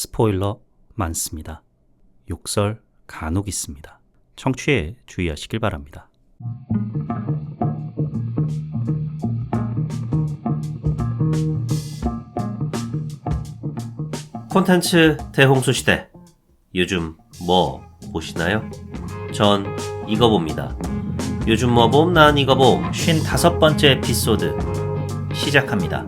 스포일러 많습니다. 욕설 간혹 있습니다. 청취에 주의하시길 바랍니다. 콘텐츠 대홍수시대. 요즘 뭐 보시나요? 전 이거 봅니다. 요즘 뭐 봄, 난 이거 봄 55번째 에피소드 시작합니다.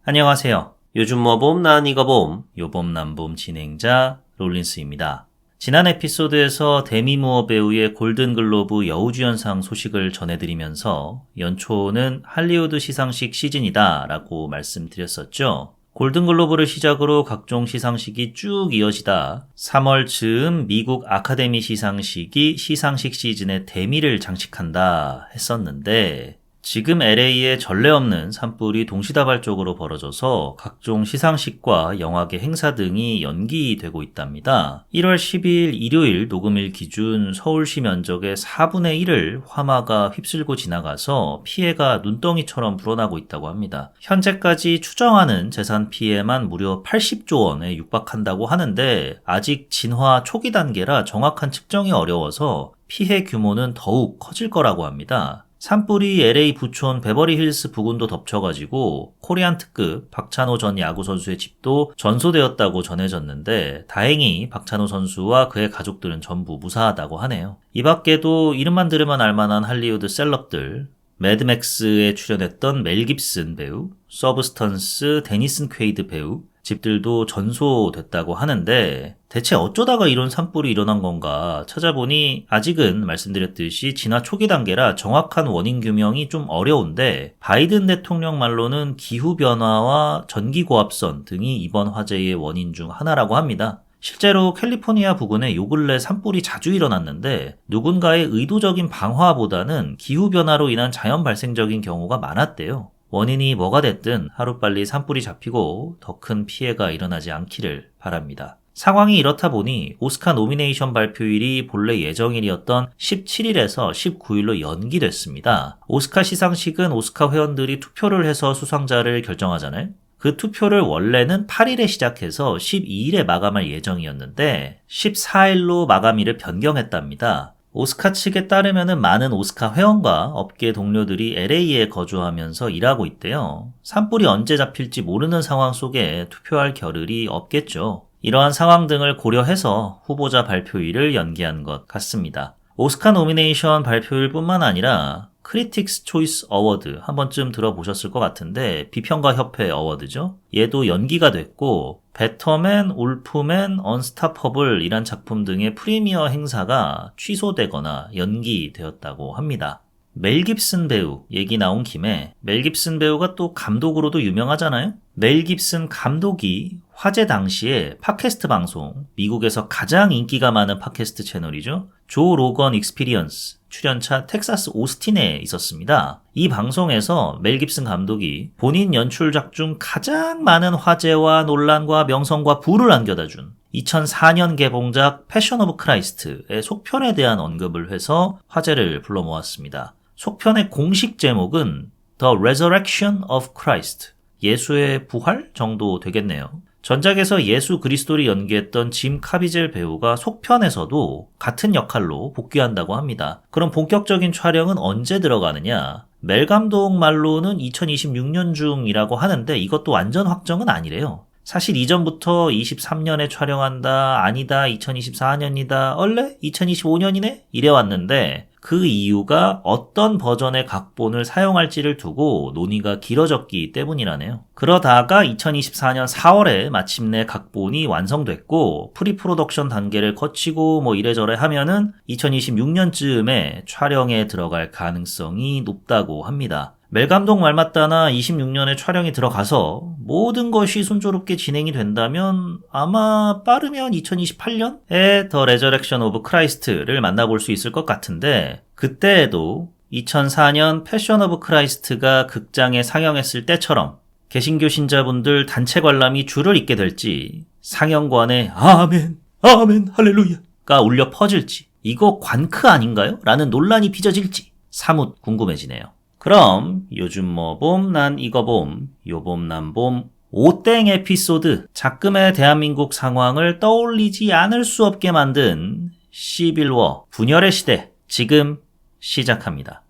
안녕하세요. 요즘 뭐 봄, 난 이거 봄 요봄 난봄 진행자 롤린스입니다. 지난 에피소드에서 데미 무어 배우의 골든글로브 여우주연상 소식을 전해드리면서 연초는 할리우드 시상식 시즌이다 라고 말씀드렸었죠. 골든글로브를 시작으로 각종 시상식이 쭉 이어지다 3월 즈음 미국 아카데미 시상식이 시상식 시즌의 대미를 장식한다 했었는데, 지금 LA에 전례 없는 산불이 동시다발적으로 벌어져서 각종 시상식과 영화계 행사 등이 연기되고 있답니다. 1월 10일 일요일 녹음일 기준 서울시 면적의 4분의 1을 화마가 휩쓸고 지나가서 피해가 눈덩이처럼 불어나고 있다고 합니다. 현재까지 추정하는 재산 피해만 무려 80조 원에 육박한다고 하는데, 아직 진화 초기 단계라 정확한 측정이 어려워서 피해 규모는 더욱 커질 거라고 합니다. 산불이 LA 부촌 베버리힐스 부근도 덮쳐가지고 코리안 특급 박찬호 전 야구 선수의 집도 전소되었다고 전해졌는데, 다행히 박찬호 선수와 그의 가족들은 전부 무사하다고 하네요. 이 밖에도 이름만 들으면 알만한 할리우드 셀럽들, 매드맥스에 출연했던 멜 깁슨 배우, 서브스턴스 데니슨 퀘이드 배우 집들도 전소됐다고 하는데, 대체 어쩌다가 이런 산불이 일어난 건가 찾아보니 아직은 말씀드렸듯이 진화 초기 단계라 정확한 원인 규명이 좀 어려운데, 바이든 대통령 말로는 기후변화와 전기고압선 등이 이번 화재의 원인 중 하나라고 합니다. 실제로 캘리포니아 부근에 요 근래 산불이 자주 일어났는데, 누군가의 의도적인 방화보다는 기후변화로 인한 자연 발생적인 경우가 많았대요. 원인이 뭐가 됐든 하루빨리 산불이 잡히고 더 큰 피해가 일어나지 않기를 바랍니다. 상황이 이렇다 보니 오스카 노미네이션 발표일이 본래 예정일이었던 17일에서 19일로 연기됐습니다. 오스카 시상식은 오스카 회원들이 투표를 해서 수상자를 결정하잖아요. 그 투표를 원래는 8일에 시작해서 12일에 마감할 예정이었는데 14일로 마감일을 변경했답니다. 오스카 측에 따르면 많은 오스카 회원과 업계 동료들이 LA에 거주하면서 일하고 있대요. 산불이 언제 잡힐지 모르는 상황 속에 투표할 겨를이 없겠죠. 이러한 상황 등을 고려해서 후보자 발표일을 연기한 것 같습니다. 오스카 노미네이션 발표일뿐만 아니라 크리틱스 초이스 어워드 한 번쯤 들어보셨을 것 같은데, 비평가 협회 어워드죠. 얘도 연기가 됐고, 배터맨, 울프맨, 언스타퍼블 이란 작품 등의 프리미어 행사가 취소되거나 연기되었다고 합니다. 멜 깁슨 배우 얘기 나온 김에, 멜 깁슨 배우가 또 감독으로도 유명하잖아요. 멜 깁슨 감독이 화재 당시에 팟캐스트 방송, 미국에서 가장 인기가 많은 팟캐스트 채널이죠, 조 로건 익스피리언스 출연차 텍사스 오스틴에 있었습니다. 이 방송에서 멜 깁슨 감독이 본인 연출작 중 가장 많은 화제와 논란과 명성과 부를 안겨다 준 2004년 개봉작 패션 오브 크라이스트의 속편에 대한 언급을 해서 화제를 불러 모았습니다. 속편의 공식 제목은 The Resurrection of Christ, 예수의 부활 정도 되겠네요. 전작에서 예수 그리스도를 연기했던 짐 카비젤 배우가 속편에서도 같은 역할로 복귀한다고 합니다. 그럼 본격적인 촬영은 언제 들어가느냐? 멜 감독 말로는 2026년 중이라고 하는데, 이것도 완전 확정은 아니래요. 사실 이전부터 23년에 촬영한다, 아니다, 2024년이다, 얼레? 2025년이네? 이래왔는데, 그 이유가 어떤 버전의 각본을 사용할지를 두고 논의가 길어졌기 때문이라네요. 그러다가 2024년 4월에 마침내 각본이 완성됐고, 프리프로덕션 단계를 거치고 뭐 이래저래 하면은 2026년쯤에 촬영에 들어갈 가능성이 높다고 합니다. 멜 감독 말 맞다나 26년에 촬영이 들어가서 모든 것이 순조롭게 진행이 된다면 아마 빠르면 2028년에 더 레저렉션 오브 크라이스트를 만나볼 수 있을 것 같은데, 그때에도 2004년 패션 오브 크라이스트가 극장에 상영했을 때처럼 개신교 신자분들 단체 관람이 줄을 잇게 될지, 상영관에 아멘, 아멘, 할렐루야가 울려 퍼질지, 이거 관크 아닌가요? 라는 논란이 빚어질지 사뭇 궁금해지네요. 그럼 요즘 뭐 봄, 난 이거 봄 요봄남봄 오땡 에피소드, 작금의 대한민국 상황을 떠올리지 않을 수 없게 만든 시빌워 분열의 시대, 지금 시작합니다.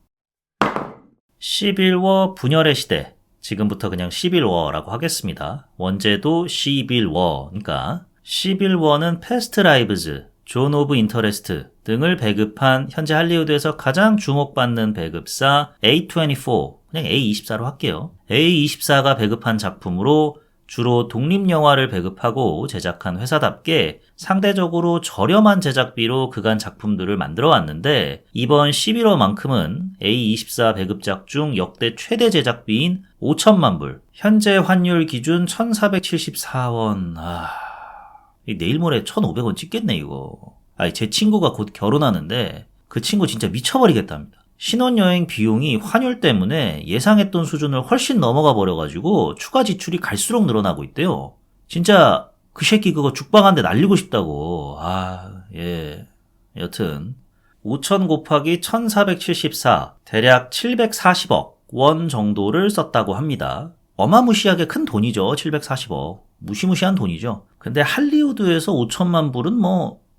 시빌워 분열의 시대, 지금부터 그냥 시빌워라고 하겠습니다. 원제도 시빌워니까 시빌워는 패스트 라이브즈, 존 오브 인터레스트 등을 배급한 현재 할리우드에서 가장 주목받는 배급사 A24, 그냥 A24로 할게요. A24가 배급한 작품으로 주로 독립영화를 배급하고 제작한 회사답게 상대적으로 저렴한 제작비로 그간 작품들을 만들어 왔는데, 이번 11월만큼은 A24 배급작 중 역대 최대 제작비인 5천만 불, 현재 환율 기준 1474원, 내일 모레 1,500원 찍겠네 이거. 제 친구가 곧 결혼하는데 그 친구 진짜 미쳐버리겠답니다. 신혼여행 비용이 환율 때문에 예상했던 수준을 훨씬 넘어가 버려가지고 추가 지출이 갈수록 늘어나고 있대요. 진짜 그 새끼 그거 죽방한데 날리고 싶다고. 여튼 5천 곱하기 1474, 대략 740억 원 정도를 썼다고 합니다. 어마무시하게 큰 돈이죠. 740억. 무시무시한 돈이죠. 근데 할리우드에서 5천만 불은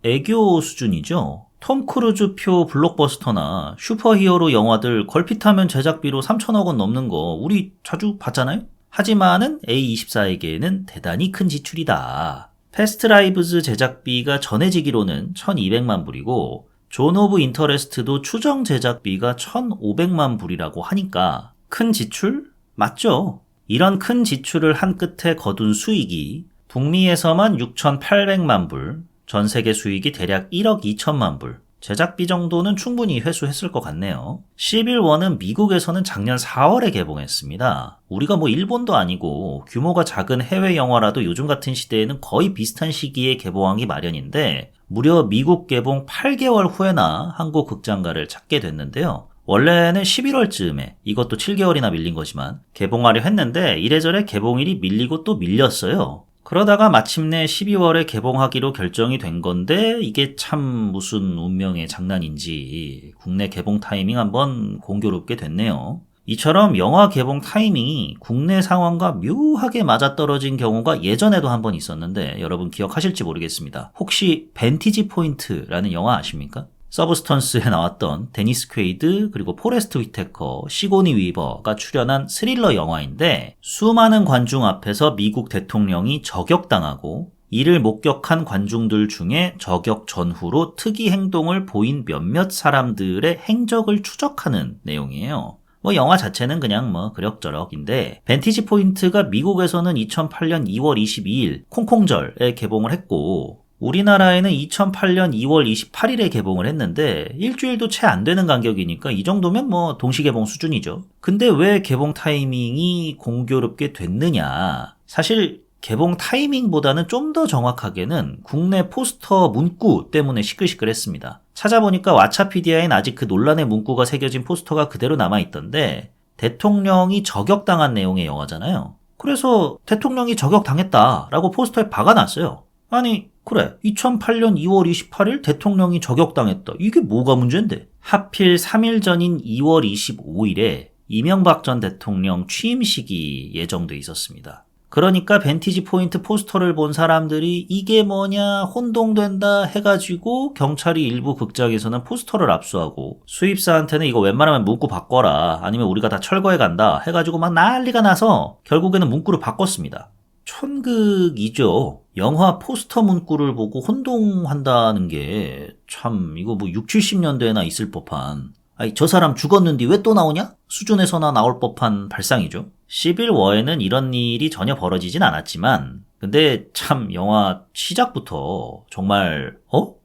애교 수준이죠. 톰 크루즈 표 블록버스터나 슈퍼히어로 영화들 걸핏하면 제작비로 3천억 원 넘는 거 우리 자주 봤잖아요? 하지만은 A24에게는 대단히 큰 지출이다. 패스트 라이브즈 제작비가 전해지기로는 1200만 불이고 존 오브 인터레스트도 추정 제작비가 1500만 불이라고 하니까 큰 지출? 맞죠? 이런 큰 지출을 한 끝에 거둔 수익이 북미에서만 6,800만 불, 전 세계 수익이 대략 1억 2천만 불, 제작비 정도는 충분히 회수했을 것 같네요. 시빌워는 미국에서는 작년 4월에 개봉했습니다. 우리가 일본도 아니고 규모가 작은 해외 영화라도 요즘 같은 시대에는 거의 비슷한 시기에 개봉하기 마련인데, 무려 미국 개봉 8개월 후에나 한국 극장가를 찾게 됐는데요. 원래는 11월쯤에, 이것도 7개월이나 밀린 거지만 개봉하려 했는데 이래저래 개봉일이 밀리고 또 밀렸어요. 그러다가 마침내 12월에 개봉하기로 결정이 된 건데, 이게 참 무슨 운명의 장난인지 국내 개봉 타이밍 한번 공교롭게 됐네요. 이처럼 영화 개봉 타이밍이 국내 상황과 묘하게 맞아떨어진 경우가 예전에도 한번 있었는데 여러분 기억하실지 모르겠습니다. 혹시 벤티지 포인트라는 영화 아십니까? 서브스턴스에 나왔던 데니스 퀘이드 그리고 포레스트 위테커, 시고니 위버가 출연한 스릴러 영화인데, 수많은 관중 앞에서 미국 대통령이 저격당하고 이를 목격한 관중들 중에 저격 전후로 특이 행동을 보인 몇몇 사람들의 행적을 추적하는 내용이에요. 영화 자체는 그냥 그럭저럭인데, 벤티지 포인트가 미국에서는 2008년 2월 22일 콩콩절에 개봉을 했고, 우리나라에는 2008년 2월 28일에 개봉을 했는데 일주일도 채 안 되는 간격이니까 이 정도면 동시개봉 수준이죠. 근데 왜 개봉 타이밍이 공교롭게 됐느냐? 사실 개봉 타이밍보다는 좀 더 정확하게는 국내 포스터 문구 때문에 시끌시끌했습니다. 찾아보니까 왓챠피디아엔 아직 그 논란의 문구가 새겨진 포스터가 그대로 남아있던데, 대통령이 저격당한 내용의 영화잖아요. 그래서 대통령이 저격당했다라고 포스터에 박아놨어요. 아니 그래, 2008년 2월 28일 대통령이 저격당했다. 이게 뭐가 문제인데? 하필 3일 전인 2월 25일에 이명박 전 대통령 취임식이 예정돼 있었습니다. 그러니까 벤티지 포인트 포스터를 본 사람들이 이게 뭐냐 혼동된다 해가지고 경찰이 일부 극장에서는 포스터를 압수하고, 수입사한테는 이거 웬만하면 문구 바꿔라, 아니면 우리가 다 철거해 간다 해가지고 막 난리가 나서 결국에는 문구를 바꿨습니다. 천극이죠. 영화 포스터 문구를 보고 혼동한다는 게 참 이거 6, 70년대에나 있을 법한, 저 사람 죽었는데 왜 또 나오냐? 수준에서나 나올 법한 발상이죠. 시빌워에는 이런 일이 전혀 벌어지진 않았지만, 근데 참 영화 시작부터 정말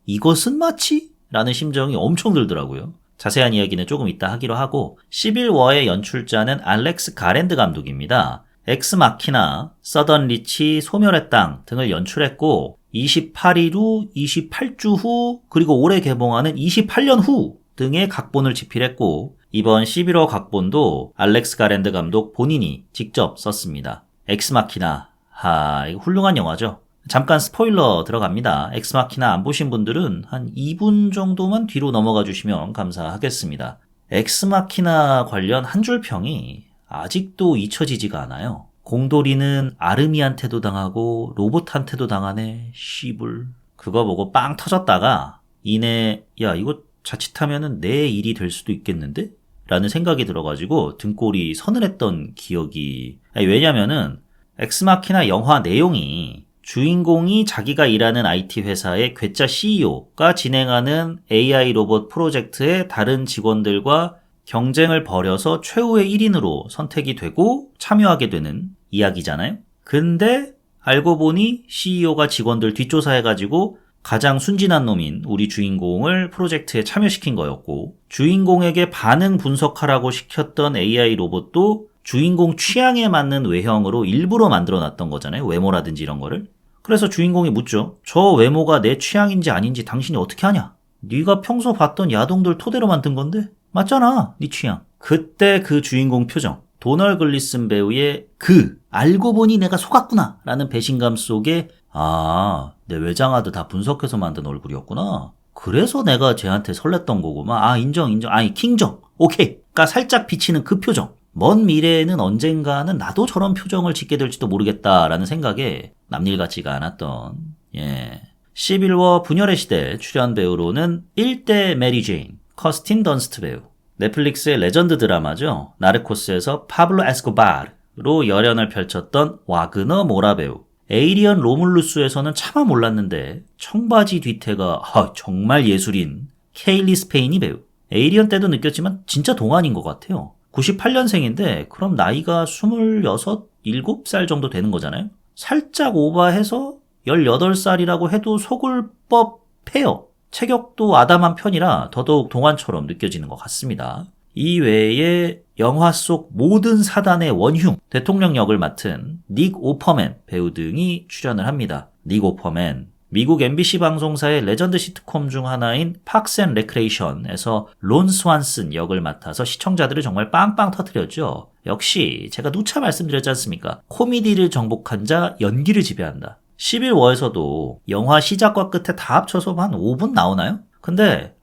이것은 마치? 라는 심정이 엄청 들더라고요. 자세한 이야기는 조금 이따 하기로 하고, 시빌워의 연출자는 알렉스 가랜드 감독입니다. 엑스마키나, 서던 리치, 소멸의 땅 등을 연출했고, 28일 후, 28주 후, 그리고 올해 개봉하는 28년 후 등의 각본을 집필했고, 이번 11호 각본도 알렉스 가랜드 감독 본인이 직접 썼습니다. 엑스마키나, 이거 훌륭한 영화죠. 잠깐 스포일러 들어갑니다. 엑스마키나 안 보신 분들은 한 2분 정도만 뒤로 넘어가 주시면 감사하겠습니다. 엑스마키나 관련 한 줄 평이 아직도 잊혀지지가 않아요. 공돌이는 아르미한테도 당하고 로봇한테도 당하네. 씨불. 그거 보고 빵 터졌다가 이내 야 이거 자칫하면은 내 일이 될 수도 있겠는데? 라는 생각이 들어가지고 등골이 서늘했던 기억이 왜냐면은 엑스마키나 영화 내용이 주인공이 자기가 일하는 IT 회사의 괴짜 CEO가 진행하는 AI 로봇 프로젝트의 다른 직원들과 경쟁을 벌여서 최후의 1인으로 선택이 되고 참여하게 되는 이야기잖아요. 근데 알고 보니 CEO가 직원들 뒷조사해가지고 가장 순진한 놈인 우리 주인공을 프로젝트에 참여시킨 거였고 주인공에게 반응 분석하라고 시켰던 AI 로봇도 주인공 취향에 맞는 외형으로 일부러 만들어놨던 거잖아요. 외모라든지 이런 거를. 그래서 주인공이 묻죠. 저 외모가 내 취향인지 아닌지 당신이 어떻게 하냐? 네가 평소 봤던 야동들 토대로 만든 건데? 맞잖아, 네 취향. 그때 그 주인공 표정. 도널 글리슨 배우의 알고 보니 내가 속았구나 라는 배신감 속에 내 외장하드 다 분석해서 만든 얼굴이었구나. 그래서 내가 쟤한테 설렜던 거구만. 인정. 아니, 킹정. 오케이. 그러니까 살짝 비치는 그 표정. 먼 미래에는 언젠가는 나도 저런 표정을 짓게 될지도 모르겠다라는 생각에 남일 같지가 않았던 11워 분열의 시대 출연 배우로는 1대 메리 제인, 커스틴 던스트 배우. 넷플릭스의 레전드 드라마죠. 나르코스에서 파블로 에스코바르로 열연을 펼쳤던 와그너 모라 배우. 에이리언 로물루스에서는 차마 몰랐는데 청바지 뒤태가 정말 예술인 케일리 스페인이 배우. 에이리언 때도 느꼈지만 진짜 동안인 것 같아요. 98년생인데 그럼 나이가 26, 7살 정도 되는 거잖아요. 살짝 오버해서 18살이라고 해도 속을 법해요. 체격도 아담한 편이라 더더욱 동안처럼 느껴지는 것 같습니다. 이 외에 영화 속 모든 사단의 원흉, 대통령 역을 맡은 닉 오퍼맨 배우 등이 출연을 합니다. 닉 오퍼맨, 미국 MBC 방송사의 레전드 시트콤 중 하나인 팍스 앤 레크레이션에서 론 스완슨 역을 맡아서 시청자들을 정말 빵빵 터뜨렸죠. 역시 제가 누차 말씀드렸지 않습니까? 코미디를 정복한 자, 연기를 지배한다. 11워에서도 영화 시작과 끝에 다 합쳐서 한 5분 나오나요? 근데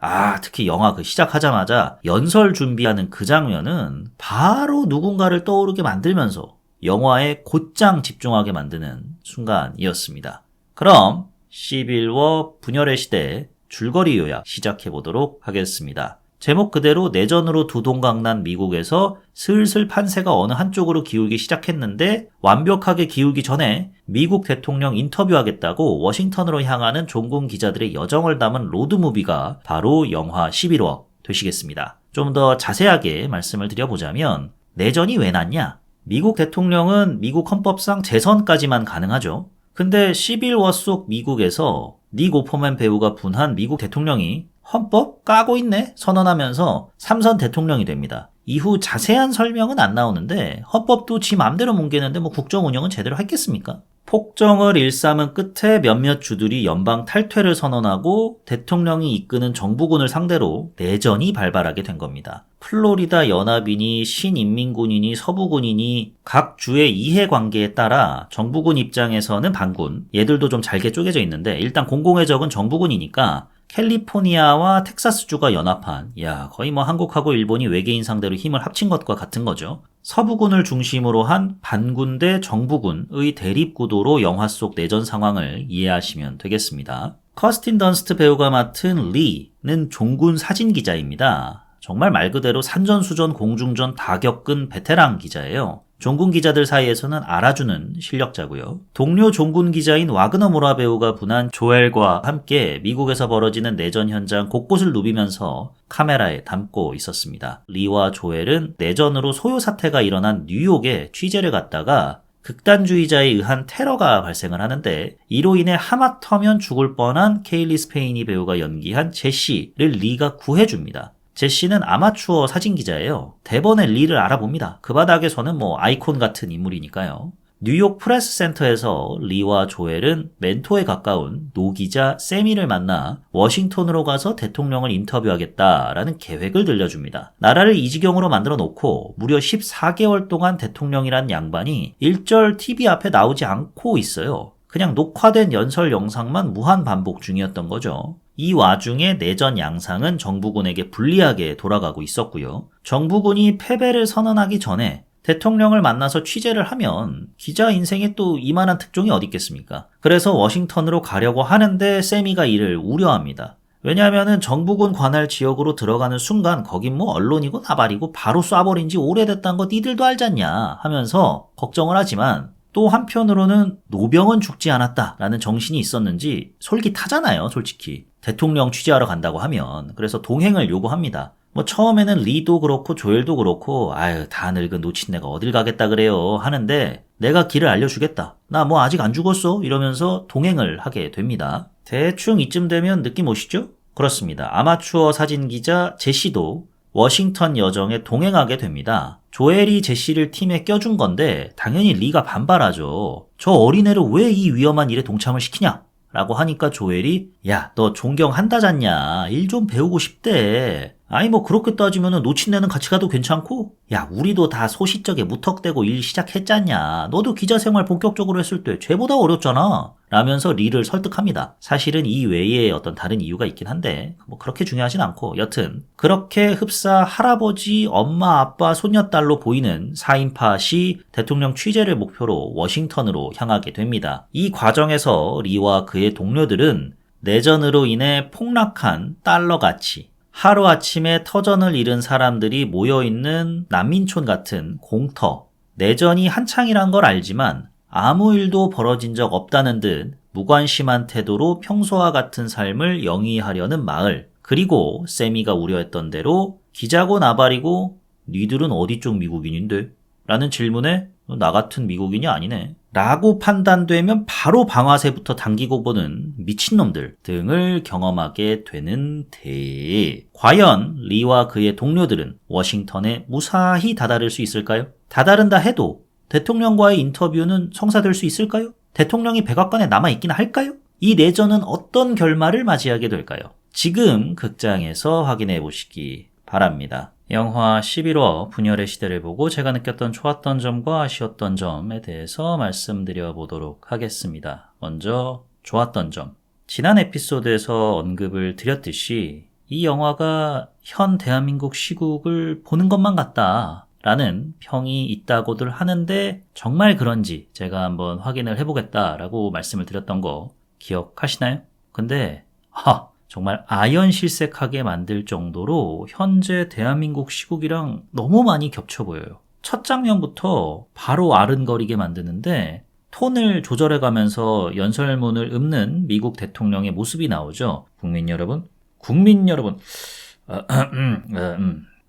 특히 영화 시작하자마자 연설 준비하는 그 장면은 바로 누군가를 떠오르게 만들면서 영화에 곧장 집중하게 만드는 순간이었습니다. 그럼 11워 분열의 시대 줄거리 요약 시작해보도록 하겠습니다. 제목 그대로 내전으로 두동강난 미국에서 슬슬 판세가 어느 한쪽으로 기울기 시작했는데 완벽하게 기울기 전에 미국 대통령 인터뷰하겠다고 워싱턴으로 향하는 종군 기자들의 여정을 담은 로드무비가 바로 영화 11워 되시겠습니다. 좀 더 자세하게 말씀을 드려보자면 내전이 왜 났냐? 미국 대통령은 미국 헌법상 재선까지만 가능하죠. 근데 11워 속 미국에서 닉 오퍼맨 배우가 분한 미국 대통령이 헌법 까고 있네 선언하면서 3선 대통령이 됩니다. 이후 자세한 설명은 안 나오는데 헌법도 지 맘대로 뭉개는데 국정 운영은 제대로 했겠습니까? 폭정을 일삼은 끝에 몇몇 주들이 연방 탈퇴를 선언하고 대통령이 이끄는 정부군을 상대로 내전이 발발하게 된 겁니다. 플로리다 연합이니 신인민군이니 서부군이니 각 주의 이해관계에 따라 정부군 입장에서는 반군, 얘들도 좀 잘게 쪼개져 있는데 일단 공공의 적은 정부군이니까 캘리포니아와 텍사스주가 연합한 거의 한국하고 일본이 외계인 상대로 힘을 합친 것과 같은 거죠. 서부군을 중심으로 한 반군 대 정부군의 대립구도로 영화 속 내전 상황을 이해하시면 되겠습니다. 커스틴 던스트 배우가 맡은 리는 종군 사진기자입니다. 정말 말 그대로 산전수전 공중전 다 겪은 베테랑 기자예요. 종군 기자들 사이에서는 알아주는 실력자고요. 동료 종군 기자인 와그너 모라 배우가 분한 조엘과 함께 미국에서 벌어지는 내전 현장 곳곳을 누비면서 카메라에 담고 있었습니다. 리와 조엘은 내전으로 소요 사태가 일어난 뉴욕에 취재를 갔다가 극단주의자에 의한 테러가 발생을 하는데 이로 인해 하마터면 죽을 뻔한 케일리 스페인이 배우가 연기한 제시를 리가 구해줍니다. 제시는 아마추어 사진기자예요. 대번에 리를 알아봅니다. 그 바닥에서는 아이콘 같은 인물이니까요. 뉴욕 프레스 센터에서 리와 조엘은 멘토에 가까운 노기자 세미를 만나 워싱턴으로 가서 대통령을 인터뷰하겠다라는 계획을 들려줍니다. 나라를 이 지경으로 만들어 놓고 무려 14개월 동안 대통령이란 양반이 일절 TV 앞에 나오지 않고 있어요. 그냥 녹화된 연설 영상만 무한 반복 중이었던 거죠. 이 와중에 내전 양상은 정부군에게 불리하게 돌아가고 있었고요. 정부군이 패배를 선언하기 전에 대통령을 만나서 취재를 하면 기자 인생에 또 이만한 특종이 어디 있겠습니까? 그래서 워싱턴으로 가려고 하는데 세미가 이를 우려합니다. 왜냐하면은 정부군 관할 지역으로 들어가는 순간 거긴 뭐 언론이고 나발이고 바로 쏴버린 지 오래됐다는 거 니들도 알잖냐 하면서 걱정을 하지만 또 한편으로는 노병은 죽지 않았다라는 정신이 있었는지 솔깃하잖아요, 솔직히. 대통령 취재하러 간다고 하면. 그래서 동행을 요구합니다. 뭐 처음에는 리도 그렇고 조엘도 그렇고 아유 다 늙은 노친네가 어딜 가겠다 그래요 하는데 내가 길을 알려주겠다. 나 뭐 아직 안 죽었어 이러면서 동행을 하게 됩니다. 대충 이쯤 되면 느낌 오시죠? 그렇습니다. 아마추어 사진기자 제시도 워싱턴 여정에 동행하게 됩니다. 조엘이 제시를 팀에 껴준 건데 당연히 리가 반발하죠. 저 어린애를 왜 이 위험한 일에 동참을 시키냐? 라고 하니까 조엘이 야, 너 존경한다잖냐. 일 좀 배우고 싶대. 아니 뭐 그렇게 따지면 노친네는 같이 가도 괜찮고 야 우리도 다 소시적에 무턱대고 일 시작했잖냐. 너도 기자 생활 본격적으로 했을 때 쟤보다 어렸잖아. 라면서 리를 설득합니다. 사실은 이 외에 어떤 다른 이유가 있긴 한데 뭐 그렇게 중요하진 않고 여튼 그렇게 흡사 할아버지, 엄마, 아빠, 손녀딸로 보이는 4인팟이 대통령 취재를 목표로 워싱턴으로 향하게 됩니다. 이 과정에서 리와 그의 동료들은 내전으로 인해 폭락한 달러 가치, 하루아침에 터전을 잃은 사람들이 모여있는 난민촌 같은 공터, 내전이 한창이란 걸 알지만 아무 일도 벌어진 적 없다는 듯 무관심한 태도로 평소와 같은 삶을 영위하려는 마을, 그리고 세미가 우려했던 대로 기자고 나발이고 니들은 어디 쪽 미국인인데? 라는 질문에 나 같은 미국인이 아니네 라고 판단되면 바로 방아쇠부터 당기고 보는 미친놈들 등을 경험하게 되는 데 과연 리와 그의 동료들은 워싱턴에 무사히 다다를 수 있을까요? 다다른다 해도 대통령과의 인터뷰는 성사될 수 있을까요? 대통령이 백악관에 남아있긴 할까요? 이 내전은 어떤 결말을 맞이하게 될까요? 지금 극장에서 확인해 보시기 바랍니다. 영화 11호 분열의 시대를 보고 제가 느꼈던 좋았던 점과 아쉬웠던 점에 대해서 말씀드려 보도록 하겠습니다. 먼저 좋았던 점. 지난 에피소드에서 언급을 드렸듯이 이 영화가 현 대한민국 시국을 보는 것만 같다 라는 평이 있다고들 하는데 정말 그런지 제가 한번 확인을 해보겠다라고 말씀을 드렸던 거 기억하시나요? 근데 정말 아연실색하게 만들 정도로 현재 대한민국 시국이랑 너무 많이 겹쳐 보여요. 첫 장면부터 바로 아른거리게 만드는데 톤을 조절해가면서 연설문을 읊는 미국 대통령의 모습이 나오죠. 국민 여러분,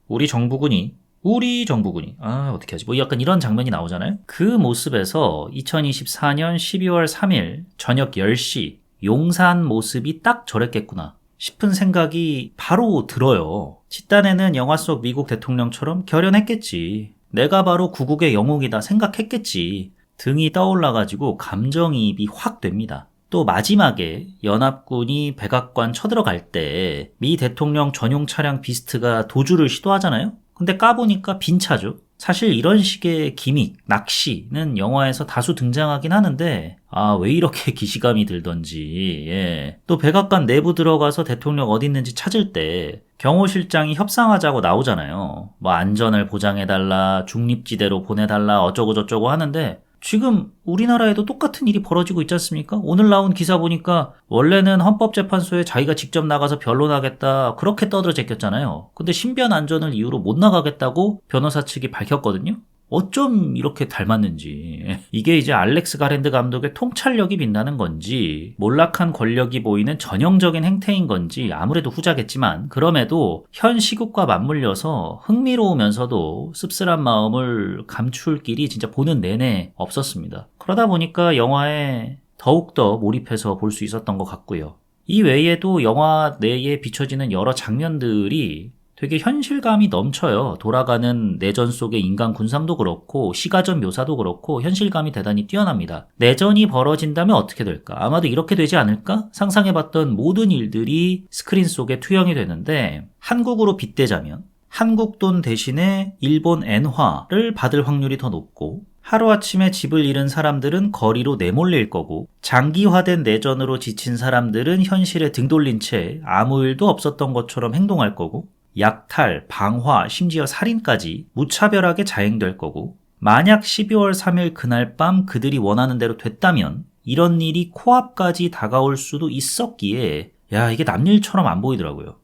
우리 정부군이 어떻게 하지? 뭐 약간 이런 장면이 나오잖아요. 그 모습에서 2024년 12월 3일 저녁 10시 용산 모습이 딱 저랬겠구나 싶은 생각이 바로 들어요. 집단에는 영화 속 미국 대통령처럼 결연했겠지. 내가 바로 구국의 영웅이다 생각했겠지. 등이 떠올라가지고 감정이입이 확 됩니다. 또 마지막에 연합군이 백악관 쳐들어갈 때 미 대통령 전용 차량 비스트가 도주를 시도하잖아요. 근데 까보니까 빈 차죠. 사실 이런 식의 기믹, 낚시는 영화에서 다수 등장하긴 하는데 왜 이렇게 기시감이 들던지. 또 백악관 내부 들어가서 대통령 어디 있는지 찾을 때 경호실장이 협상하자고 나오잖아요. 뭐 안전을 보장해달라, 중립지대로 보내달라 어쩌고저쩌고 하는데 지금 우리나라에도 똑같은 일이 벌어지고 있지 않습니까? 오늘 나온 기사 보니까 원래는 헌법재판소에 자기가 직접 나가서 변론하겠다 그렇게 떠들어 제꼈잖아요. 근데 신변 안전을 이유로 못 나가겠다고 변호사 측이 밝혔거든요. 어쩜 이렇게 닮았는지. 이게 이제 알렉스 가랜드 감독의 통찰력이 빛나는 건지 몰락한 권력이 보이는 전형적인 행태인 건지 아무래도 후자겠지만 그럼에도 현 시국과 맞물려서 흥미로우면서도 씁쓸한 마음을 감출 길이 진짜 보는 내내 없었습니다. 그러다 보니까 영화에 더욱더 몰입해서 볼 수 있었던 것 같고요. 이 외에도 영화 내에 비춰지는 여러 장면들이 되게 현실감이 넘쳐요. 돌아가는 내전 속의 인간 군상도 그렇고 시가전 묘사도 그렇고 현실감이 대단히 뛰어납니다. 내전이 벌어진다면 어떻게 될까? 아마도 이렇게 되지 않을까? 상상해봤던 모든 일들이 스크린 속에 투영이 되는데 한국으로 빗대자면 한국 돈 대신에 일본 엔화를 받을 확률이 더 높고 하루아침에 집을 잃은 사람들은 거리로 내몰릴 거고 장기화된 내전으로 지친 사람들은 현실에 등 돌린 채 아무 일도 없었던 것처럼 행동할 거고 약탈, 방화, 심지어 살인까지 무차별하게 자행될 거고 만약 12월 3일 그날 밤 그들이 원하는 대로 됐다면 이런 일이 코앞까지 다가올 수도 있었기에 야, 이게 남일처럼 안 보이더라고요.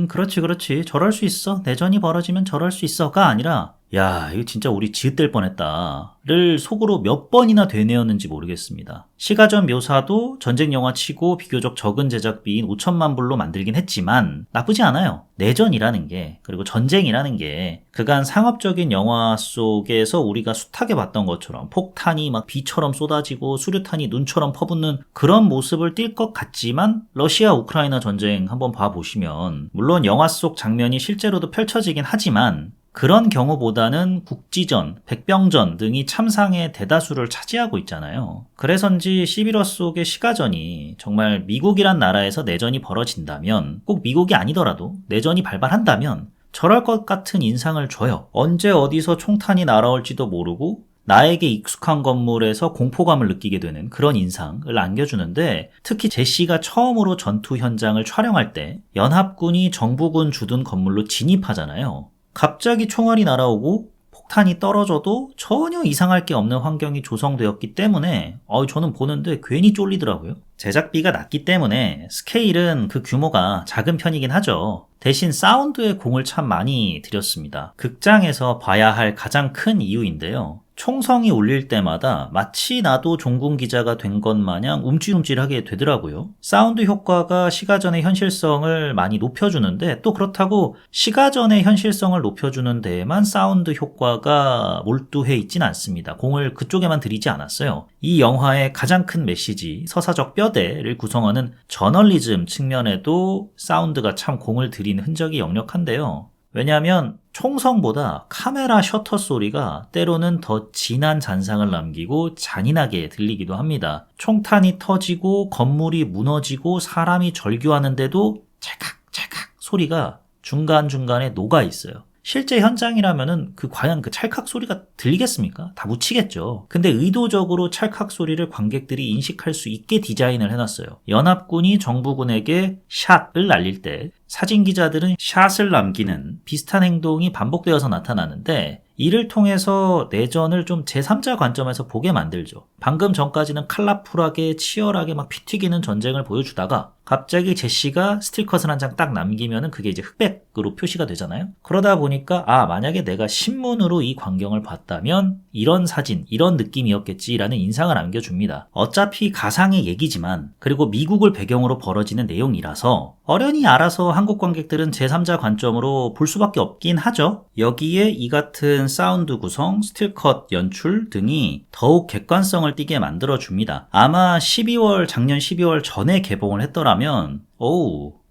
그렇지. 저럴 수 있어. 내전이 벌어지면 저럴 수 있어가 아니라 야, 이거 진짜 우리 지읒될 뻔했다를 속으로 몇 번이나 되뇌었는지 모르겠습니다. 시가전 묘사도 전쟁 영화 치고 비교적 적은 제작비인 5천만 불로 만들긴 했지만 나쁘지 않아요. 내전이라는 게, 그리고 전쟁이라는 게 그간 상업적인 영화 속에서 우리가 숱하게 봤던 것처럼 폭탄이 막 비처럼 쏟아지고 수류탄이 눈처럼 퍼붓는 그런 모습을 띌 것 같지만 러시아 우크라이나 전쟁 한번 봐보시면 물론 영화 속 장면이 실제로도 펼쳐지긴 하지만 그런 경우보다는 국지전, 백병전 등이 참상의 대다수를 차지하고 있잖아요. 그래서인지 11호 속의 시가전이 정말 미국이란 나라에서 내전이 벌어진다면, 꼭 미국이 아니더라도 내전이 발발한다면 저럴 것 같은 인상을 줘요. 언제 어디서 총탄이 날아올지도 모르고 나에게 익숙한 건물에서 공포감을 느끼게 되는 그런 인상을 안겨주는데, 특히 제시가 처음으로 전투 현장을 촬영할 때 연합군이 정부군 주둔 건물로 진입하잖아요. 갑자기 총알이 날아오고 폭탄이 떨어져도 전혀 이상할 게 없는 환경이 조성되었기 때문에 저는 보는데 괜히 쫄리더라고요. 제작비가 낮기 때문에 스케일은 그 규모가 작은 편이긴 하죠. 대신 사운드에 공을 참 많이 들였습니다. 극장에서 봐야 할 가장 큰 이유인데요. 총성이 울릴 때마다 마치 나도 종군 기자가 된 것 마냥 움찔움찔하게 되더라고요. 사운드 효과가 시가전의 현실성을 많이 높여주는데, 또 그렇다고 시가전의 현실성을 높여주는 데에만 사운드 효과가 몰두해 있진 않습니다. 공을 그쪽에만 들이지 않았어요. 이 영화의 가장 큰 메시지, 서사적 뼈대를 구성하는 저널리즘 측면에도 사운드가 참 공을 들인 흔적이 역력한데요. 왜냐하면 총성보다 카메라 셔터 소리가 때로는 더 진한 잔상을 남기고 잔인하게 들리기도 합니다. 총탄이 터지고 건물이 무너지고 사람이 절규하는데도 찰칵찰칵 소리가 중간중간에 녹아 있어요. 실제 현장이라면은 과연 그 찰칵 소리가 들리겠습니까? 다 묻히겠죠. 근데 의도적으로 찰칵 소리를 관객들이 인식할 수 있게 디자인을 해놨어요. 연합군이 정부군에게 샷을 날릴 때 사진 기자들은 샷을 남기는 비슷한 행동이 반복되어서 나타나는데, 이를 통해서 내전을 좀 제3자 관점에서 보게 만들죠. 방금 전까지는 컬러풀하게 치열하게 막 피 튀기는 전쟁을 보여주다가 갑자기 제시가 스틸컷을 한 장 딱 남기면은 그게 이제 흑백으로 표시가 되잖아요. 그러다 보니까 만약에 내가 신문으로 이 광경을 봤다면 이런 사진, 이런 느낌이었겠지라는 인상을 안겨줍니다. 어차피 가상의 얘기지만, 그리고 미국을 배경으로 벌어지는 내용이라서 어련히 알아서 한국 관객들은 제3자 관점으로 볼 수밖에 없긴 하죠. 여기에 이 같은 사운드 구성, 스틸컷 연출 등이 더욱 객관성을 띠게 만들어줍니다. 아마 작년 12월 전에 개봉을 했더라면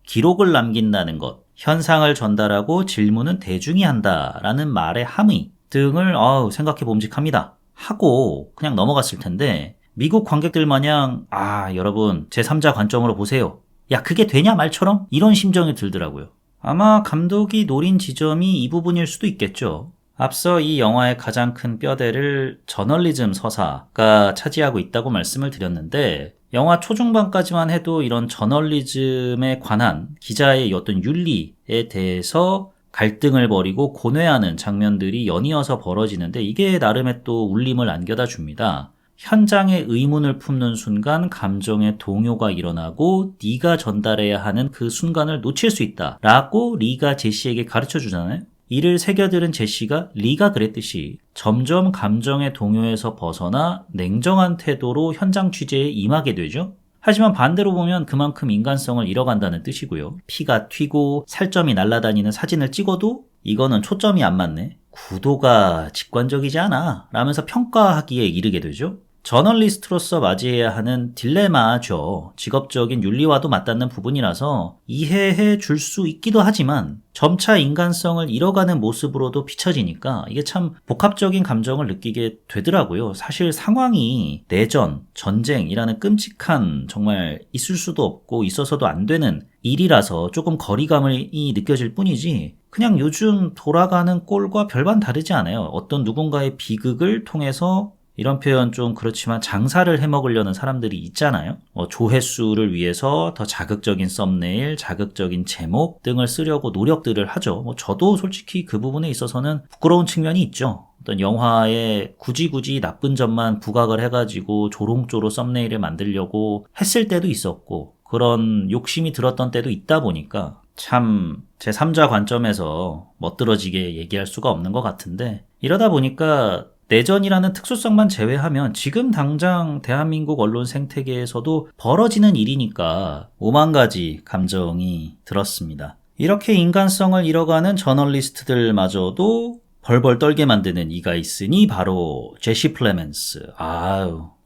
기록을 남긴다는 것, 현상을 전달하고 질문은 대중이 한다라는 말의 함의 등을 생각해 봄직합니다 하고 그냥 넘어갔을 텐데, 미국 관객들 마냥 여러분 제3자 관점으로 보세요, 야 그게 되냐 말처럼 이런 심정이 들더라고요. 아마 감독이 노린 지점이 이 부분일 수도 있겠죠. 앞서 이 영화의 가장 큰 뼈대를 저널리즘 서사가 차지하고 있다고 말씀을 드렸는데, 영화 초중반까지만 해도 이런 저널리즘에 관한 기자의 어떤 윤리에 대해서 갈등을 벌이고 고뇌하는 장면들이 연이어서 벌어지는데, 이게 나름의 또 울림을 안겨다 줍니다. 현장에 의문을 품는 순간 감정의 동요가 일어나고 네가 전달해야 하는 그 순간을 놓칠 수 있다 라고 리가 제시에게 가르쳐 주잖아요. 이를 새겨들은 제시가 리가 그랬듯이 점점 감정의 동요에서 벗어나 냉정한 태도로 현장 취재에 임하게 되죠. 하지만 반대로 보면 그만큼 인간성을 잃어간다는 뜻이고요. 피가 튀고 살점이 날아다니는 사진을 찍어도 이거는 초점이 안 맞네, 구도가 직관적이지 않아 라면서 평가하기에 이르게 되죠. 저널리스트로서 맞이해야 하는 딜레마죠. 직업적인 윤리와도 맞닿는 부분이라서 이해해 줄 수 있기도 하지만 점차 인간성을 잃어가는 모습으로도 비춰지니까 이게 참 복합적인 감정을 느끼게 되더라고요. 사실 상황이 내전, 전쟁이라는 끔찍한, 정말 있을 수도 없고 있어서도 안 되는 일이라서 조금 거리감이 느껴질 뿐이지, 그냥 요즘 돌아가는 꼴과 별반 다르지 않아요. 어떤 누군가의 비극을 통해서 이런 표현 좀 그렇지만 장사를 해먹으려는 사람들이 있잖아요. 조회수를 위해서 더 자극적인 썸네일, 자극적인 제목 등을 쓰려고 노력들을 하죠. 저도 솔직히 그 부분에 있어서는 부끄러운 측면이 있죠. 어떤 영화에 굳이 나쁜 점만 부각을 해가지고 조롱조로 썸네일을 만들려고 했을 때도 있었고, 그런 욕심이 들었던 때도 있다 보니까 참 제3자 관점에서 멋들어지게 얘기할 수가 없는 것 같은데, 이러다 보니까 내전이라는 특수성만 제외하면 지금 당장 대한민국 언론 생태계에서도 벌어지는 일이니까 오만 가지 감정이 들었습니다. 이렇게 인간성을 잃어가는 저널리스트들마저도 벌벌 떨게 만드는 이가 있으니 바로 제시 플레멘스.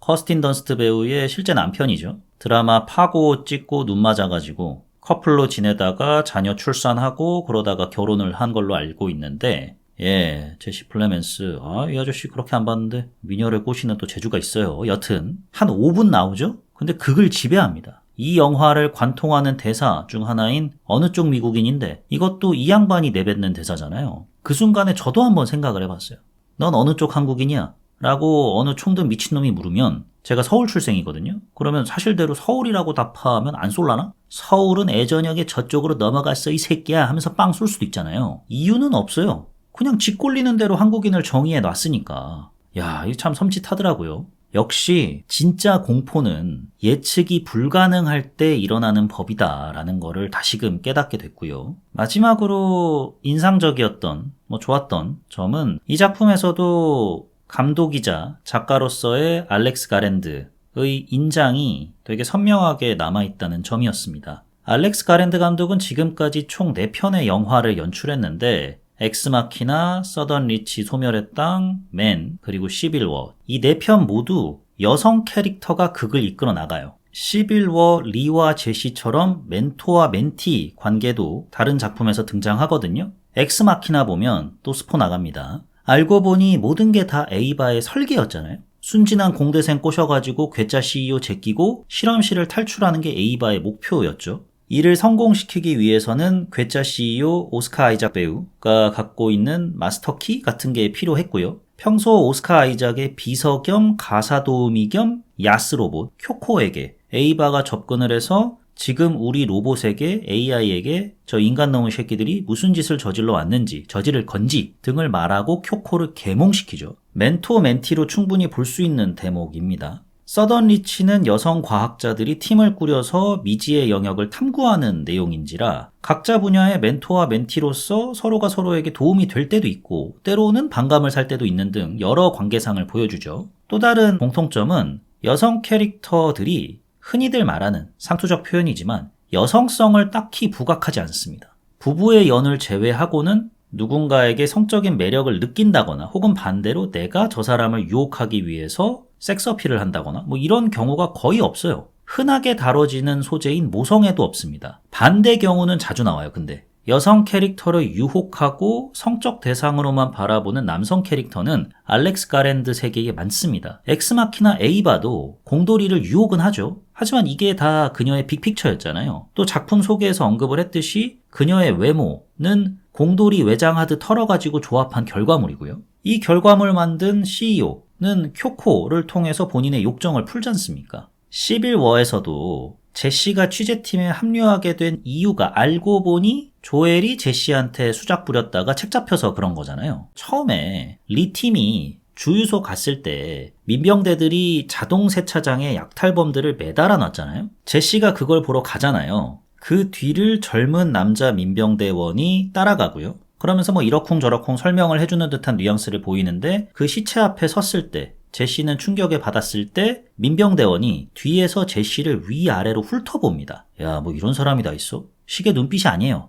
커스틴 던스트 배우의 실제 남편이죠. 드라마 파고 찍고 눈 맞아가지고 커플로 지내다가 자녀 출산하고 그러다가 결혼을 한 걸로 알고 있는데, 제시 플레멘스. 이 아저씨 그렇게 안 봤는데 미녀를 꼬시는 또 재주가 있어요. 여튼 한 5분 나오죠? 근데 극을 지배합니다. 이 영화를 관통하는 대사 중 하나인 어느 쪽 미국인인데, 이것도 이 양반이 내뱉는 대사잖아요. 그 순간에 저도 한번 생각을 해봤어요. 넌 어느 쪽 한국인이야? 라고 어느 총든 미친놈이 물으면, 제가 서울 출생이거든요. 그러면 사실대로 서울이라고 답하면 안 쏠라나? 서울은 예전역에 저쪽으로 넘어갔어 이 새끼야 하면서 빵 쏠 수도 있잖아요. 이유는 없어요. 그냥 지 꼴리는 대로 한국인을 정의해 놨으니까. 이거 참 섬찟하더라고요. 역시 진짜 공포는 예측이 불가능할 때 일어나는 법이다라는 거를 다시금 깨닫게 됐고요. 마지막으로 인상적이었던, 좋았던 점은 이 작품에서도 감독이자 작가로서의 알렉스 가랜드의 인장이 되게 선명하게 남아있다는 점이었습니다. 알렉스 가랜드 감독은 지금까지 총 4편의 영화를 연출했는데, 엑스마키나, 서던 리치 소멸의 땅, 맨, 그리고 시빌워, 이 4편 모두 여성 캐릭터가 극을 이끌어 나가요. 시빌워, 리와 제시처럼 멘토와 멘티 관계도 다른 작품에서 등장하거든요. 엑스마키나 보면 또 스포 나갑니다. 알고 보니 모든 게 다 에이바의 설계였잖아요. 순진한 공대생 꼬셔가지고 괴짜 CEO 제끼고 실험실을 탈출하는 게 에이바의 목표였죠. 이를 성공시키기 위해서는 괴짜 CEO 오스카 아이작 배우가 갖고 있는 마스터키 같은 게 필요했고요. 평소 오스카 아이작의 비서 겸 가사 도우미 겸 야스 로봇 쿄코에게 에이바가 접근을 해서 지금 우리 로봇에게 AI에게 저 인간 놈의 새끼들이 무슨 짓을 저질러 왔는지 저지를 건지 등을 말하고 쿄코를 계몽시키죠. 멘토 멘티로 충분히 볼 수 있는 대목입니다. 서던 리치는 여성 과학자들이 팀을 꾸려서 미지의 영역을 탐구하는 내용인지라 각자 분야의 멘토와 멘티로서 서로가 서로에게 도움이 될 때도 있고 때로는 반감을 살 때도 있는 등 여러 관계상을 보여주죠. 또 다른 공통점은 여성 캐릭터들이 흔히들 말하는 상투적 표현이지만 여성성을 딱히 부각하지 않습니다. 부부의 연을 제외하고는 누군가에게 성적인 매력을 느낀다거나 혹은 반대로 내가 저 사람을 유혹하기 위해서 섹스 어필을 한다거나 이런 경우가 거의 없어요. 흔하게 다뤄지는 소재인 모성애도 없습니다. 반대 경우는 자주 나와요. 근데 여성 캐릭터를 유혹하고 성적 대상으로만 바라보는 남성 캐릭터는 알렉스 가랜드 세계에 많습니다. 엑스마키나 에이바도 공돌이를 유혹은 하죠. 하지만 이게 다 그녀의 빅픽처였잖아요. 또 작품 소개에서 언급을 했듯이 그녀의 외모는 공돌이 외장하듯 털어가지고 조합한 결과물이고요. 이 결과물 만든 CEO는 쿄코를 통해서 본인의 욕정을 풀지 않습니까? 시빌워에서도 제시가 취재팀에 합류하게 된 이유가 알고 보니 조엘이 제시한테 수작 부렸다가 책 잡혀서 그런 거잖아요. 처음에 리 팀이 주유소 갔을 때 민병대들이 자동 세차장에 약탈범들을 매달아 놨잖아요. 제시가 그걸 보러 가잖아요. 그 뒤를 젊은 남자 민병대원이 따라가고요. 그러면서 이러쿵저러쿵 설명을 해주는 듯한 뉘앙스를 보이는데 그 시체 앞에 섰을 때 제시는 충격에 받았을 때 민병대원이 뒤에서 제시를 위아래로 훑어봅니다. 야, 이런 사람이 다 있어? 시계 눈빛이 아니에요.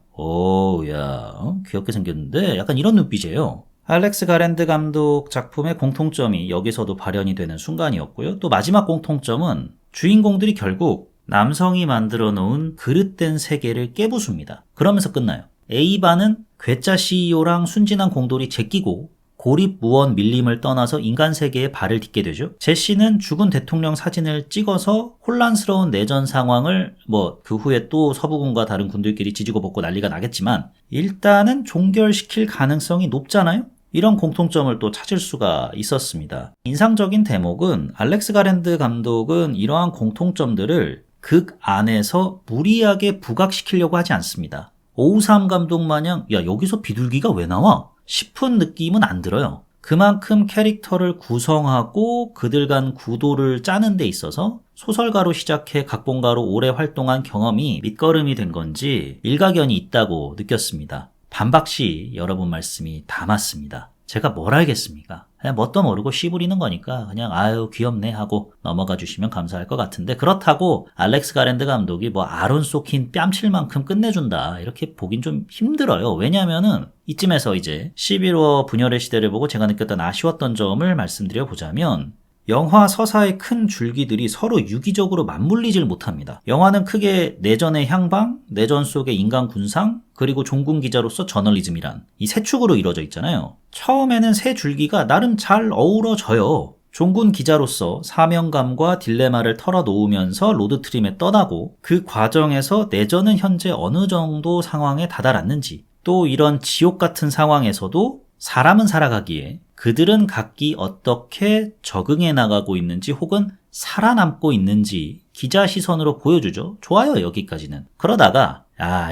귀엽게 생겼는데 약간 이런 눈빛이에요. 알렉스 가랜드 감독 작품의 공통점이 여기서도 발현이 되는 순간이었고요. 또 마지막 공통점은 주인공들이 결국 남성이 만들어 놓은 그릇된 세계를 깨부숩니다. 그러면서 끝나요. 에이바는 괴짜 CEO랑 순진한 공돌이 제끼고 고립 무원 밀림을 떠나서 인간 세계에 발을 딛게 되죠. 제시는 죽은 대통령 사진을 찍어서 혼란스러운 내전 상황을 그 후에 또 서부군과 다른 군들끼리 지지고 볶고 난리가 나겠지만 일단은 종결시킬 가능성이 높잖아요. 이런 공통점을 또 찾을 수가 있었습니다. 인상적인 대목은 알렉스 가랜드 감독은 이러한 공통점들을 극 안에서 무리하게 부각시키려고 하지 않습니다. 오우삼 감독 마냥 야 여기서 비둘기가 왜 나와? 싶은 느낌은 안 들어요. 그만큼 캐릭터를 구성하고 그들 간 구도를 짜는 데 있어서 소설가로 시작해 각본가로 오래 활동한 경험이 밑거름이 된 건지 일가견이 있다고 느꼈습니다. 반박시 여러분 말씀이 다 맞습니다. 제가 뭘 알겠습니까? 그냥 뭣도 모르고 씨부리는 거니까 그냥 아유 귀엽네 하고 넘어가 주시면 감사할 것 같은데, 그렇다고 알렉스 가랜드 감독이 뭐 아론 소킨 뺨칠 만큼 끝내준다 이렇게 보긴 좀 힘들어요. 왜냐면은 이쯤에서 이제 11호 분열의 시대를 보고 제가 느꼈던 아쉬웠던 점을 말씀드려 보자면, 영화 서사의 큰 줄기들이 서로 유기적으로 맞물리질 못합니다. 영화는 크게 내전의 향방, 내전 속의 인간 군상, 그리고 종군 기자로서 저널리즘이란 이 세 축으로 이루어져 있잖아요. 처음에는 세 줄기가 나름 잘 어우러져요. 종군 기자로서 사명감과 딜레마를 털어놓으면서 로드트림에 떠나고, 그 과정에서 내전은 현재 어느 정도 상황에 다다랐는지, 또 이런 지옥 같은 상황에서도 사람은 살아가기에 그들은 각기 어떻게 적응해 나가고 있는지 혹은 살아남고 있는지 기자 시선으로 보여주죠. 좋아요, 여기까지는. 그러다가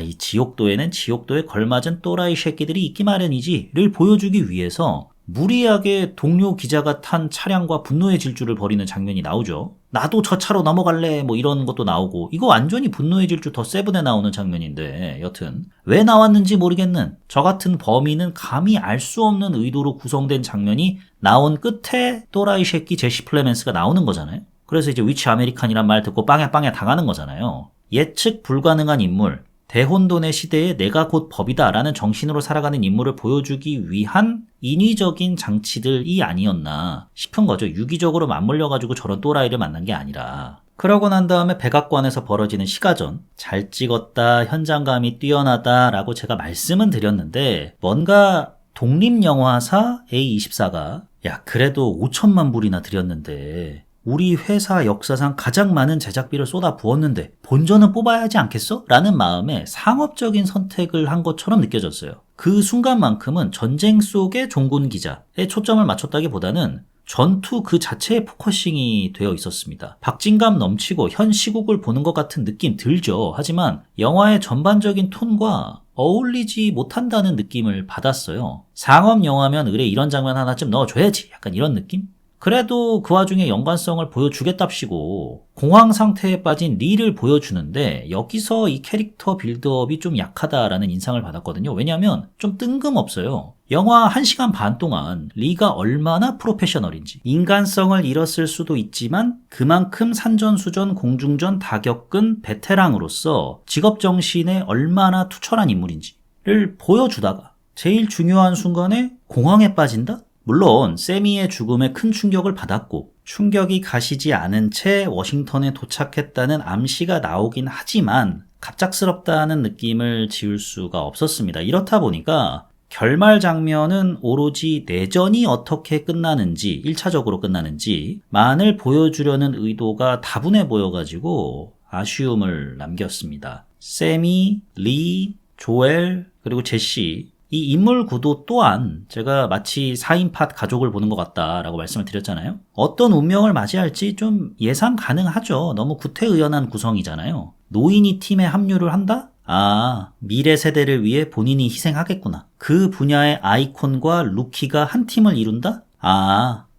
이 지옥도에는 지옥도에 걸맞은 또라이 새끼들이 있기 마련이지를 보여주기 위해서 무리하게 동료 기자가 탄 차량과 분노의 질주를 벌이는 장면이 나오죠. 나도 저 차로 넘어갈래 뭐 이런 것도 나오고, 이거 완전히 분노의 질주 더 세븐에 나오는 장면인데, 여튼 왜 나왔는지 모르겠는 저 같은 범인은 감히 알 수 없는 의도로 구성된 장면이 나온 끝에 또라이 새끼 제시 플레멘스가 나오는 거잖아요. 그래서 이제 위치 아메리칸이란 말 듣고 빵야 당하는 거잖아요. 예측 불가능한 인물, 대혼돈의 시대에 내가 곧 법이다 라는 정신으로 살아가는 인물을 보여주기 위한 인위적인 장치들이 아니었나 싶은 거죠. 유기적으로 맞물려가지고 저런 또라이를 만난 게 아니라. 그러고 난 다음에 백악관에서 벌어지는 시가전, 잘 찍었다, 현장감이 뛰어나다 라고 제가 말씀은 드렸는데, 뭔가 독립영화사 A24가 야 그래도 5천만 불이나 들였는데 우리 회사 역사상 가장 많은 제작비를 쏟아 부었는데 본전은 뽑아야 하지 않겠어? 라는 마음에 상업적인 선택을 한 것처럼 느껴졌어요. 그 순간만큼은 전쟁 속의 종군 기자에 초점을 맞췄다기보다는 전투 그 자체에 포커싱이 되어 있었습니다. 박진감 넘치고 현 시국을 보는 것 같은 느낌 들죠. 하지만 영화의 전반적인 톤과 어울리지 못한다는 느낌을 받았어요. 상업 영화면 의뢰 이런 장면 하나쯤 넣어줘야지, 약간 이런 느낌? 그래도 그 와중에 연관성을 보여주겠답시고 공황 상태에 빠진 리를 보여주는데, 여기서 이 캐릭터 빌드업이 좀 약하다라는 인상을 받았거든요. 왜냐하면 좀 뜬금없어요. 영화 1시간 반 동안 리가 얼마나 프로페셔널인지, 인간성을 잃었을 수도 있지만 그만큼 산전수전 공중전 다 겪은 베테랑으로서 직업정신에 얼마나 투철한 인물인지를 보여주다가 제일 중요한 순간에 공황에 빠진다? 물론 세미의 죽음에 큰 충격을 받았고 충격이 가시지 않은 채 워싱턴에 도착했다는 암시가 나오긴 하지만 갑작스럽다는 느낌을 지울 수가 없었습니다. 이렇다 보니까 결말 장면은 오로지 내전이 어떻게 끝나는지, 1차적으로 끝나는지 만을 보여주려는 의도가 다분해 보여가지고 아쉬움을 남겼습니다. 세미, 리, 조엘, 그리고 제시, 이 인물 구도 또한 제가 마치 4인팟 가족을 보는 것 같다라고 말씀을 드렸잖아요. 어떤 운명을 맞이할지 좀 예상 가능하죠. 너무 구태의연한 구성이잖아요. 노인이 팀에 합류를 한다? 미래 세대를 위해 본인이 희생하겠구나. 그 분야의 아이콘과 루키가 한 팀을 이룬다?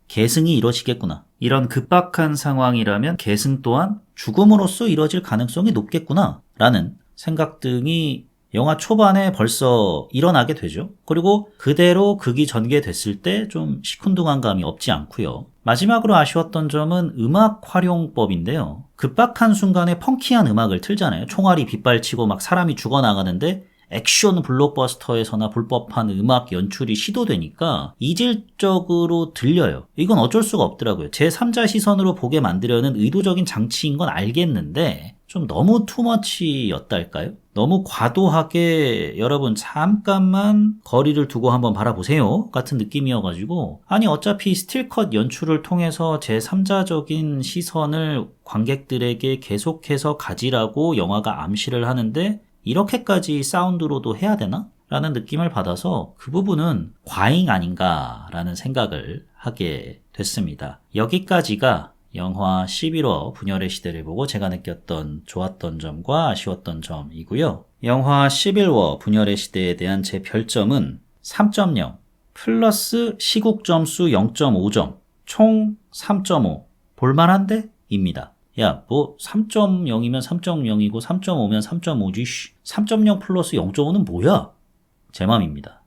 계승이 이루어지겠구나. 이런 급박한 상황이라면 계승 또한 죽음으로써 이루어질 가능성이 높겠구나 라는 생각 등이 영화 초반에 벌써 일어나게 되죠. 그리고 그대로 극이 전개됐을 때 좀 시큰둥한 감이 없지 않고요. 마지막으로 아쉬웠던 점은 음악 활용법인데요. 급박한 순간에 펑키한 음악을 틀잖아요. 총알이 빗발치고 막 사람이 죽어나가는데 액션 블록버스터에서나 볼 법한 음악 연출이 시도되니까 이질적으로 들려요. 이건 어쩔 수가 없더라고요. 제3자 시선으로 보게 만들려는 의도적인 장치인 건 알겠는데 좀 너무 투머치였달까요? 너무 과도하게 여러분 잠깐만 거리를 두고 한번 바라보세요 같은 느낌이어가지고, 아니 어차피 스틸컷 연출을 통해서 제3자적인 시선을 관객들에게 계속해서 가지라고 영화가 암시를 하는데 이렇게까지 사운드로도 해야 되나? 라는 느낌을 받아서 그 부분은 과잉 아닌가라는 생각을 하게 됐습니다. 여기까지가 영화 11호 분열의 시대를 보고 제가 느꼈던 좋았던 점과 아쉬웠던 점이고요. 영화 11호 분열의 시대에 대한 제 별점은 3.0 플러스 시국 점수 0.5점 총 3.5 볼만한데? 입니다. 야, 뭐 3.0이면 3.0이고 3.5면 3.5지 3.0 플러스 0.5는 뭐야? 제 맘입니다.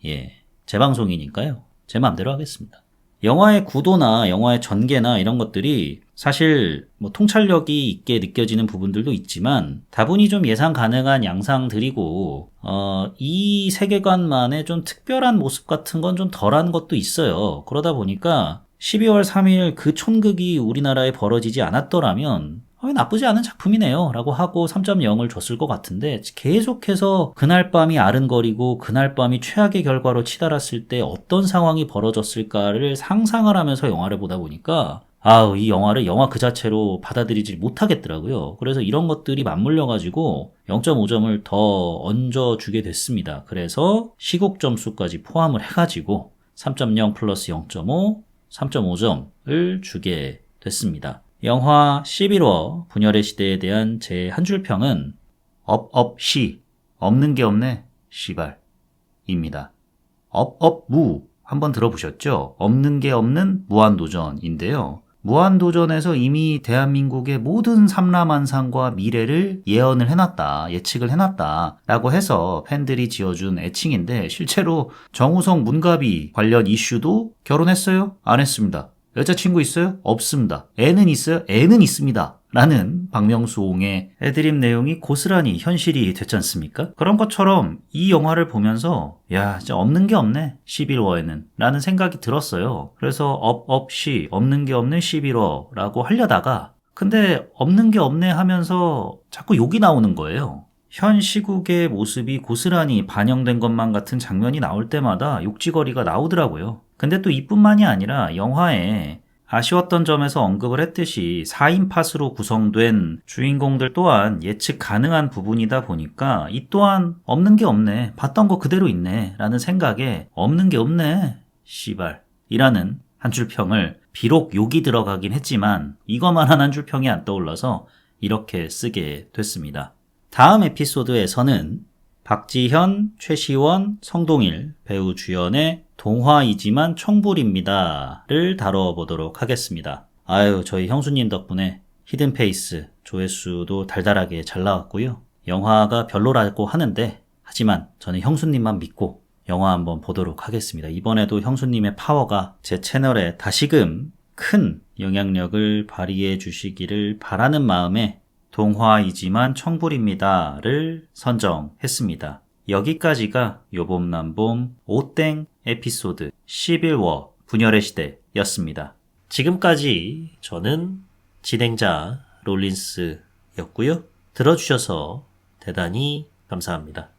예, 제 방송이니까요. 제 맘대로 하겠습니다. 영화의 구도나 영화의 전개나 이런 것들이 사실 뭐 통찰력이 있게 느껴지는 부분들도 있지만 다분히 좀 예상 가능한 양상들이고 이 세계관만의 좀 특별한 모습 같은 건 좀 덜한 것도 있어요. 그러다 보니까 12월 3일 그 촌극이 우리나라에 벌어지지 않았더라면 나쁘지 않은 작품이네요 라고 하고 3.0을 줬을 것 같은데 계속해서 그날 밤이 아른거리고 그날 밤이 최악의 결과로 치달았을 때 어떤 상황이 벌어졌을까를 상상을 하면서 영화를 보다 보니까 이 영화를 영화 그 자체로 받아들이지 못하겠더라고요. 그래서 이런 것들이 맞물려가지고 0.5점을 더 얹어주게 됐습니다. 그래서 시국 점수까지 포함을 해가지고 3.0 플러스 0.5, 3.5점을 주게 됐습니다. 영화 11호 분열의 시대에 대한 제 한 줄 평은 없이 없는 게 없네 씨발입니다. 무 한번 들어보셨죠? 없는 게 없는 무한도전인데요. 무한도전에서 이미 대한민국의 모든 삼라만상과 미래를 예언을 해놨다, 예측을 해놨다 라고 해서 팬들이 지어준 애칭인데 실제로 정우성 문가비 관련 이슈도 결혼했어요? 안 했습니다. 여자친구 있어요? 없습니다. 애는 있어요? 애는 있습니다. 라는 박명수홍의 애드립 내용이 고스란히 현실이 됐지 않습니까? 그런 것처럼 이 영화를 보면서 야, 진짜 없는 게 없네 11호에는 라는 생각이 들었어요. 그래서 없이 없는 게 없는 11호라고 하려다가 근데 없는 게 없네 하면서 자꾸 욕이 나오는 거예요. 현 시국의 모습이 고스란히 반영된 것만 같은 장면이 나올 때마다 욕지거리가 나오더라고요. 근데 또 이뿐만이 아니라 영화에 아쉬웠던 점에서 언급을 했듯이 4인팟으로 구성된 주인공들 또한 예측 가능한 부분이다 보니까 이 또한 없는 게 없네, 봤던 거 그대로 있네 라는 생각에 없는 게 없네 씨발 이라는 한 줄 평을 비록 욕이 들어가긴 했지만 이것만한 한 줄 평이 안 떠올라서 이렇게 쓰게 됐습니다. 다음 에피소드에서는 박지현, 최시원, 성동일 배우 주연의 동화이지만 청불입니다를 다뤄보도록 하겠습니다. 저희 형수님 덕분에 히든페이스 조회수도 달달하게 잘 나왔고요. 영화가 별로라고 하는데 하지만 저는 형수님만 믿고 영화 한번 보도록 하겠습니다. 이번에도 형수님의 파워가 제 채널에 다시금 큰 영향력을 발휘해 주시기를 바라는 마음에 동화이지만 청불입니다를 선정했습니다. 여기까지가 요봄남봄 오땡 에피소드 11워 분열의 시대였습니다. 지금까지 저는 진행자 롤린스였고요. 들어주셔서 대단히 감사합니다.